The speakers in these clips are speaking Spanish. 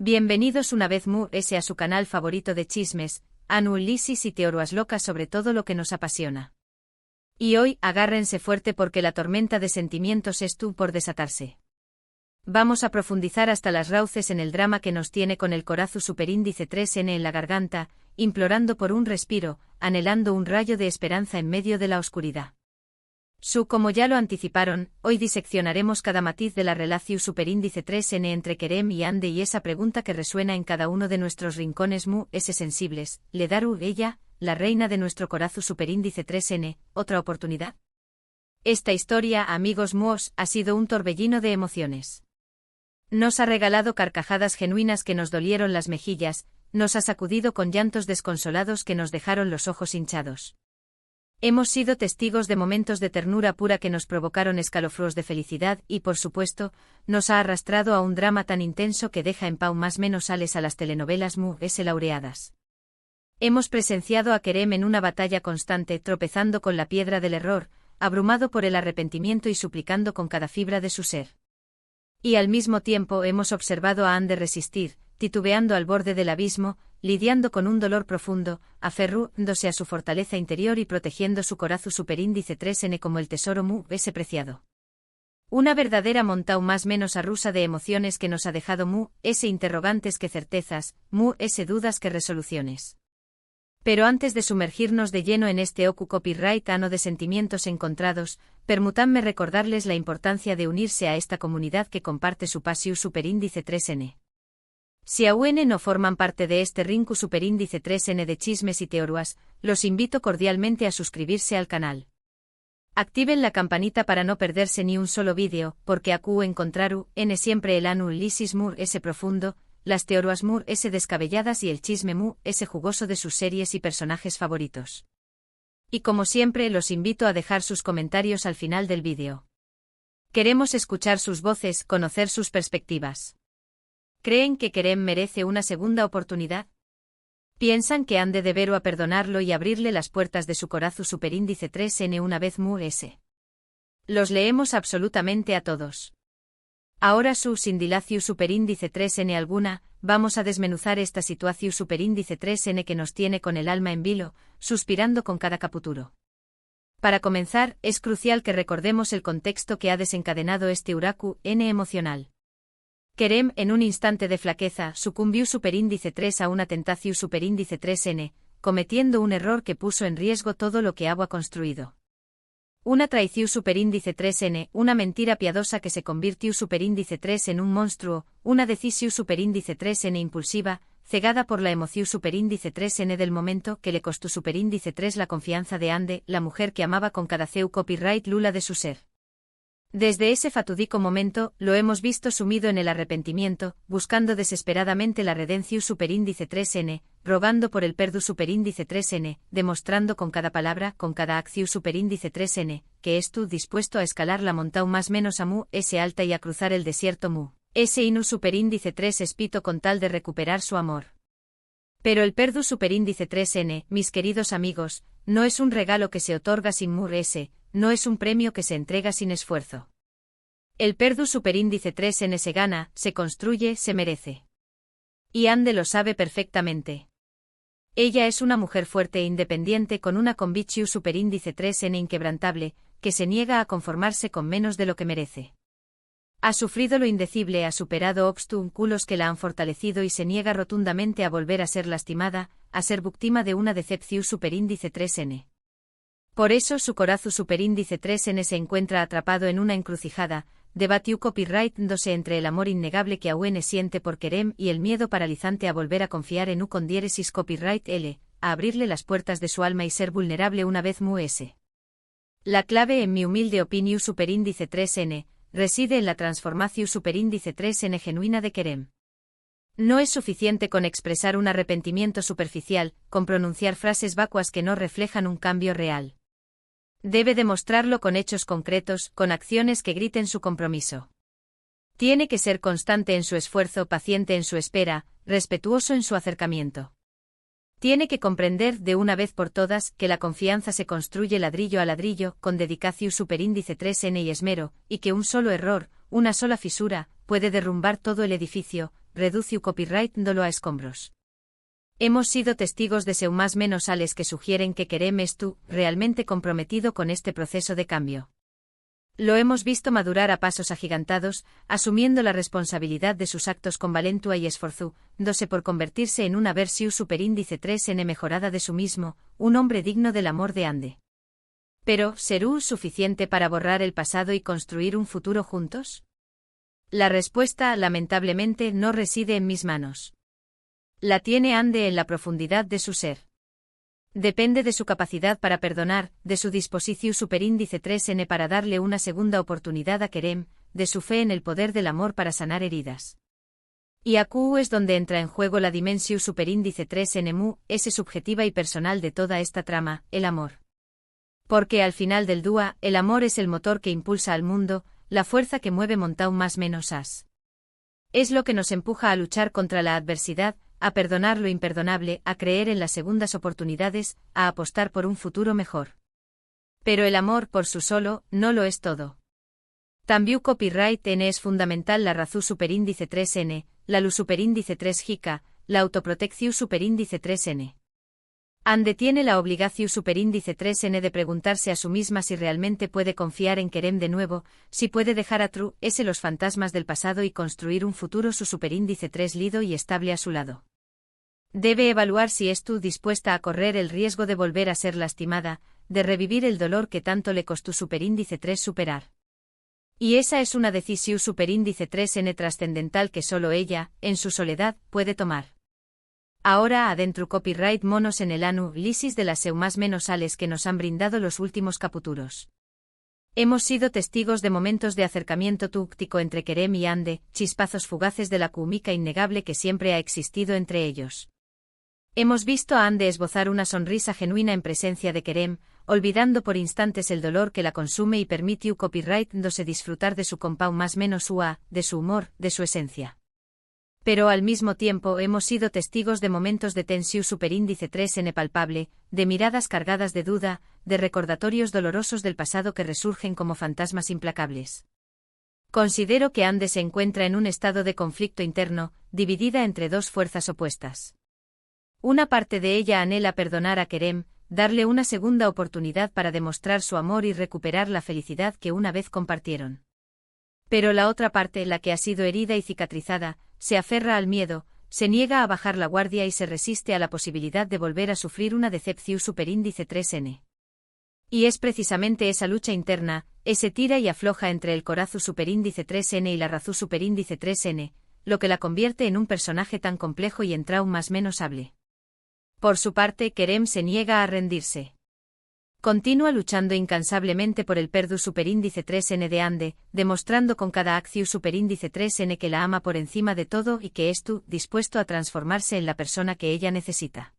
Bienvenidos una vez a su canal favorito de chismes, análisis y teorías locas sobre todo lo que nos apasiona. Y hoy, agárrense fuerte porque la tormenta de sentimientos está por desatarse. Vamos a profundizar hasta las raíces en el drama que nos tiene con el corazón superíndice 3N en la garganta, implorando por un respiro, anhelando un rayo de esperanza en medio de la oscuridad. Como ya lo anticiparon, hoy diseccionaremos cada matiz de la relación superíndice 3N entre Kerem y Ande y esa pregunta que resuena en cada uno de nuestros rincones sensibles, ¿le dará ella, la reina de nuestro corazón superíndice 3N, otra oportunidad? Esta historia, amigos ha sido un torbellino de emociones. Nos ha regalado carcajadas genuinas que nos dolieron las mejillas, nos ha sacudido con llantos desconsolados que nos dejaron los ojos hinchados. Hemos sido testigos de momentos de ternura pura que nos provocaron escalofríos de felicidad y, por supuesto, nos ha arrastrado a un drama tan intenso que deja en pau más menos sales a las telenovelas laureadas. Hemos presenciado a Kerem en una batalla constante, tropezando con la piedra del error, abrumado por el arrepentimiento y suplicando con cada fibra de su ser. Y al mismo tiempo hemos observado a Ande resistir, titubeando al borde del abismo, lidiando con un dolor profundo, aferrándose a su fortaleza interior y protegiendo su corazón superíndice 3N como el tesoro preciado. Una verdadera montaña más menos arrusa de emociones que nos ha dejado interrogantes que certezas, dudas que resoluciones. Pero antes de sumergirnos de lleno en este copyright ano de sentimientos encontrados, permítanme recordarles la importancia de unirse a esta comunidad que comparte su pasión superíndice 3N. Si aún no forman parte de este rinku superíndice 3N de chismes y teorías, los invito cordialmente a suscribirse al canal. Activen la campanita para no perderse ni un solo vídeo, porque acu encontraru siempre el análisis profundo, las teorías descabelladas y el chisme jugoso de sus series y personajes favoritos. Y como siempre los invito a dejar sus comentarios al final del vídeo. Queremos escuchar sus voces, conocer sus perspectivas. ¿Creen que Kerem merece una segunda oportunidad? ¿Piensan que han de deberlo a perdonarlo y abrirle las puertas de su corazón superíndice 3N una vez Los leemos absolutamente a todos. Ahora sin dilación superíndice 3N alguna, vamos a desmenuzar esta situación superíndice 3N que nos tiene con el alma en vilo, suspirando con cada capítulo. Para comenzar, es crucial que recordemos el contexto que ha desencadenado este huracán emocional. Kerem, en un instante de flaqueza, sucumbió superíndice 3 a una tentación superíndice 3N, cometiendo un error que puso en riesgo todo lo que había construido. Una traición superíndice 3N, una mentira piadosa que se convirtió superíndice 3 en un monstruo, una decisión superíndice 3N impulsiva, cegada por la emoción superíndice 3N del momento que le costó superíndice 3 la confianza de Ande, la mujer que amaba con cada copyright lula de su ser. Desde ese fatídico momento, lo hemos visto sumido en el arrepentimiento, buscando desesperadamente la redención superíndice 3N, rogando por el perdón superíndice 3N, demostrando con cada palabra, con cada acción superíndice 3N, que estuvo dispuesto a escalar la montaña más menos alta y a cruzar el desierto inu superíndice 3 espito con tal de recuperar su amor. Pero el perdón superíndice 3N, mis queridos amigos, no es un regalo que se otorga sin no es un premio que se entrega sin esfuerzo. El perdón superíndice 3N se gana, se construye, se merece. Y Ande lo sabe perfectamente. Ella es una mujer fuerte e independiente con una convicción superíndice 3N inquebrantable, que se niega a conformarse con menos de lo que merece. Ha sufrido lo indecible, ha superado obstáculos que la han fortalecido y se niega rotundamente a volver a ser lastimada, a ser víctima de una decepción superíndice 3N. Por eso su corazón superíndice 3N se encuentra atrapado en una encrucijada, debatió copyright-dándose entre el amor innegable que aún siente por Kerem y el miedo paralizante a volver a confiar en con diéresis copyright L, a abrirle las puertas de su alma y ser vulnerable una vez La clave en mi humilde opinión superíndice 3N, reside en la transformación superíndice 3N genuina de Kerem. No es suficiente con expresar un arrepentimiento superficial, con pronunciar frases vacuas que no reflejan un cambio real. Debe demostrarlo con hechos concretos, con acciones que griten su compromiso. Tiene que ser constante en su esfuerzo, paciente en su espera, respetuoso en su acercamiento. Tiene que comprender de una vez por todas que la confianza se construye ladrillo a ladrillo, con dedicación superíndice 3N y esmero, y que un solo error, una sola fisura, puede derrumbar todo el edificio, reduce copyright dolo a escombros. Hemos sido testigos de seu más menos ales que sugieren que Kerem es tú, realmente comprometido con este proceso de cambio. Lo hemos visto madurar a pasos agigantados, asumiendo la responsabilidad de sus actos con valentua y esforzo, dándose por convertirse en una versión superíndice 3n mejorada de su mismo, un hombre digno del amor de Ande. Pero, ¿será suficiente para borrar el pasado y construir un futuro juntos? La respuesta, lamentablemente, no reside en mis manos. La tiene Ande en la profundidad de su ser. Depende de su capacidad para perdonar, de su disposición superíndice 3n para darle una segunda oportunidad a Kerem, de su fe en el poder del amor para sanar heridas. Y aquí es donde entra en juego la dimensión superíndice 3n mu, ese subjetiva y personal de toda esta trama, el amor. Porque al final del dúa, el amor es el motor que impulsa al mundo, la fuerza que mueve Montaun más menos as. Es lo que nos empuja a luchar contra la adversidad, a perdonar lo imperdonable, a creer en las segundas oportunidades, a apostar por un futuro mejor. Pero el amor por sí solo, no lo es todo. También copyright n es fundamental la razón superíndice 3n, la luz superíndice 3 jica, la autoprotección superíndice 3n. Ande tiene la obligación superíndice 3n de preguntarse a sí misma si realmente puede confiar en Kerem de nuevo, si puede dejar a Tru, ese los fantasmas del pasado y construir un futuro su superíndice 3 lido y estable a su lado. Debe evaluar si es tú dispuesta a correr el riesgo de volver a ser lastimada, de revivir el dolor que tanto le costó superíndice 3 superar. Y esa es una decisión superíndice 3n trascendental que solo ella, en su soledad, puede tomar. Ahora adentro copyright monos en el análisis de las seu más menos ales que nos han brindado los últimos capítulos. Hemos sido testigos de momentos de acercamiento túctico entre Kerem y Ande, chispazos fugaces de la química innegable que siempre ha existido entre ellos. Hemos visto a Ande esbozar una sonrisa genuina en presencia de Kerem, olvidando por instantes el dolor que la consume y permitió copyright dándose disfrutar de su compound más menos ua, de su humor, de su esencia. Pero al mismo tiempo hemos sido testigos de momentos de tensión superíndice 3n palpable, de miradas cargadas de duda, de recordatorios dolorosos del pasado que resurgen como fantasmas implacables. Considero que Ande se encuentra en un estado de conflicto interno, dividida entre dos fuerzas opuestas. Una parte de ella anhela perdonar a Kerem, darle una segunda oportunidad para demostrar su amor y recuperar la felicidad que una vez compartieron. Pero la otra parte, la que ha sido herida y cicatrizada, se aferra al miedo, se niega a bajar la guardia y se resiste a la posibilidad de volver a sufrir una decepción superíndice 3n. Y es precisamente esa lucha interna, ese tira y afloja entre el corazón superíndice 3n y la razón superíndice 3n, lo que la convierte en un personaje tan complejo y en trauma más menos hable. Por su parte, Kerem se niega a rendirse. Continúa luchando incansablemente por el perdu superíndice 3n de Ande, demostrando con cada acción superíndice 3n que la ama por encima de todo y que es tú, dispuesto a transformarse en la persona que ella necesita.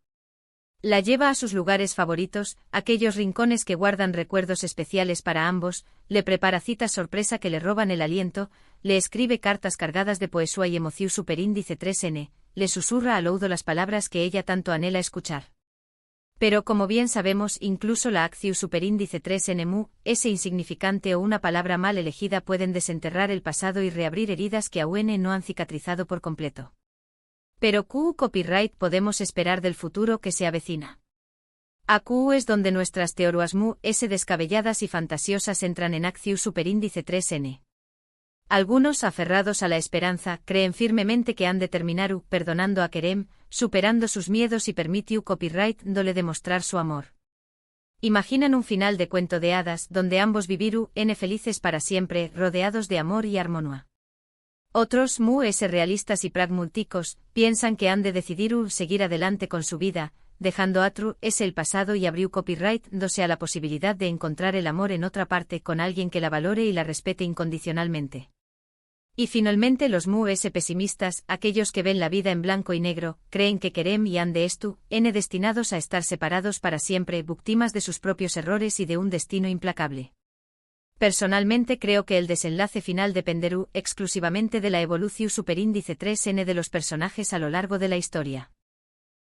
La lleva a sus lugares favoritos, aquellos rincones que guardan recuerdos especiales para ambos, le prepara citas sorpresa que le roban el aliento, le escribe cartas cargadas de poesía y emoción superíndice 3n, le susurra al oído las palabras que ella tanto anhela escuchar. Pero como bien sabemos, incluso la acción superíndice 3n mu, ese insignificante o una palabra mal elegida pueden desenterrar el pasado y reabrir heridas que aún no han cicatrizado por completo. Pero ¿qué copyright podemos esperar del futuro que se avecina? Aquí es donde nuestras teorías mu, ese descabelladas y fantasiosas entran en acción superíndice 3n. Algunos, aferrados a la esperanza, creen firmemente que han de terminar perdonando a Kerem, superando sus miedos y permitiu copyright dole demostrar su amor. Imaginan un final de cuento de hadas donde ambos viviru felices para siempre, rodeados de amor y armonía. Otros, realistas y pragmáticos, piensan que han de decidir seguir adelante con su vida, dejando atru el pasado y abriu copyright dándose a la posibilidad de encontrar el amor en otra parte con alguien que la valore y la respete incondicionalmente. Y finalmente los pesimistas, aquellos que ven la vida en blanco y negro, creen que Kerem y Ande estu, destinados a estar separados para siempre, víctimas de sus propios errores y de un destino implacable. Personalmente creo que el desenlace final dependerá exclusivamente de la evolución superíndice 3n de los personajes a lo largo de la historia.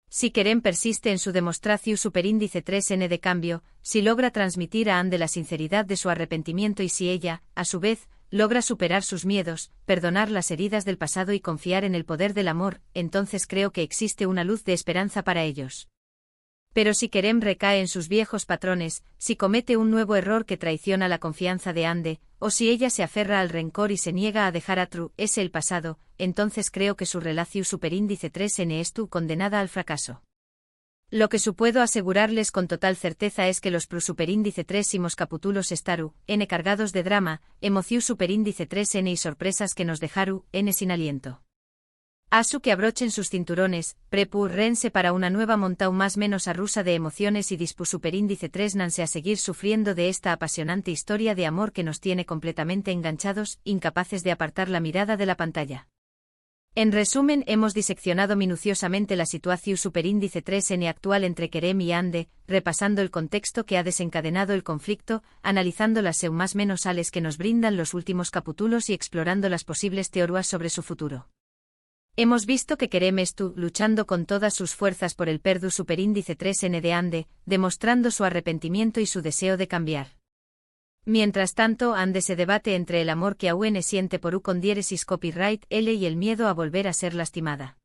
Si Kerem persiste en su demostración superíndice 3n de cambio, si logra transmitir a Ande la sinceridad de su arrepentimiento y si ella, a su vez, logra superar sus miedos, perdonar las heridas del pasado y confiar en el poder del amor, entonces creo que existe una luz de esperanza para ellos. Pero si Kerem recae en sus viejos patrones, si comete un nuevo error que traiciona la confianza de Ande, o si ella se aferra al rencor y se niega a dejar a Tru ese el pasado, entonces creo que su relación superíndice 3N es condenada al fracaso. Lo que puedo asegurarles con total certeza es que los superíndice 3 simos capítulos estaru, n cargados de drama, emoción superíndice 3N y sorpresas que nos dejaru, n sin aliento. Asu que abrochen sus cinturones, rense para una nueva montau más menos arrusa de emociones y dispu superíndice 3 nanse a seguir sufriendo de esta apasionante historia de amor que nos tiene completamente enganchados, incapaces de apartar la mirada de la pantalla. En resumen, hemos diseccionado minuciosamente la situación superíndice 3N actual entre Kerem y Ande, repasando el contexto que ha desencadenado el conflicto, analizando las más menos ales que nos brindan los últimos capítulos y explorando las posibles teorías sobre su futuro. Hemos visto que Kerem estuvo luchando con todas sus fuerzas por el perdu superíndice 3N de Ande, demostrando su arrepentimiento y su deseo de cambiar. Mientras tanto, Ande se debate entre el amor que aún siente por con diéresis copyright L y el miedo a volver a ser lastimada.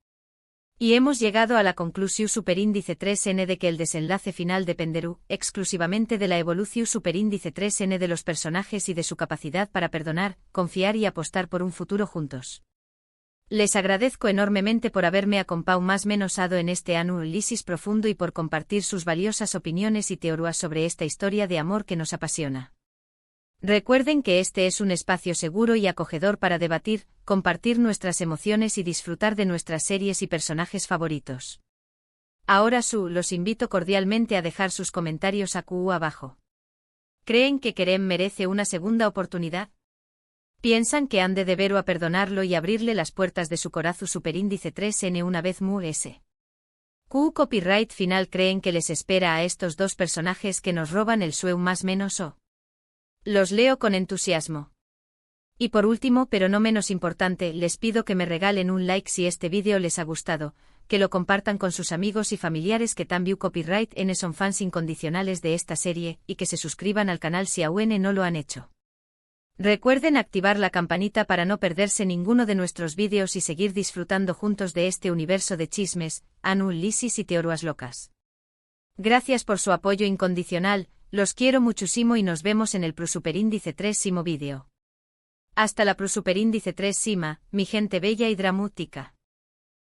Y hemos llegado a la conclusión superíndice 3N de que el desenlace final dependerá exclusivamente de la evolución superíndice 3N de los personajes y de su capacidad para perdonar, confiar y apostar por un futuro juntos. Les agradezco enormemente por haberme acompañado más menos en este análisis profundo y por compartir sus valiosas opiniones y teorías sobre esta historia de amor que nos apasiona. Recuerden que este es un espacio seguro y acogedor para debatir, compartir nuestras emociones y disfrutar de nuestras series y personajes favoritos. Ahora los invito cordialmente a dejar sus comentarios abajo. ¿Creen que Kerem merece una segunda oportunidad? ¿Piensan que han de deberlo a perdonarlo y abrirle las puertas de su corazón superíndice 3N una vez más? Copyright final creen que les espera a estos dos personajes que nos roban el sueño más menos o? Los leo con entusiasmo. Y por último, pero no menos importante, les pido que me regalen un like si este vídeo les ha gustado, que lo compartan con sus amigos y familiares que también Copyright N son fans incondicionales de esta serie, y que se suscriban al canal si aún no lo han hecho. Recuerden activar la campanita para no perderse ninguno de nuestros vídeos y seguir disfrutando juntos de este universo de chismes, análisis y teorías locas. Gracias por su apoyo incondicional, los quiero muchísimo y nos vemos en el superíndice 3 vídeo. Hasta la superíndice 3 mi gente bella y dramútica.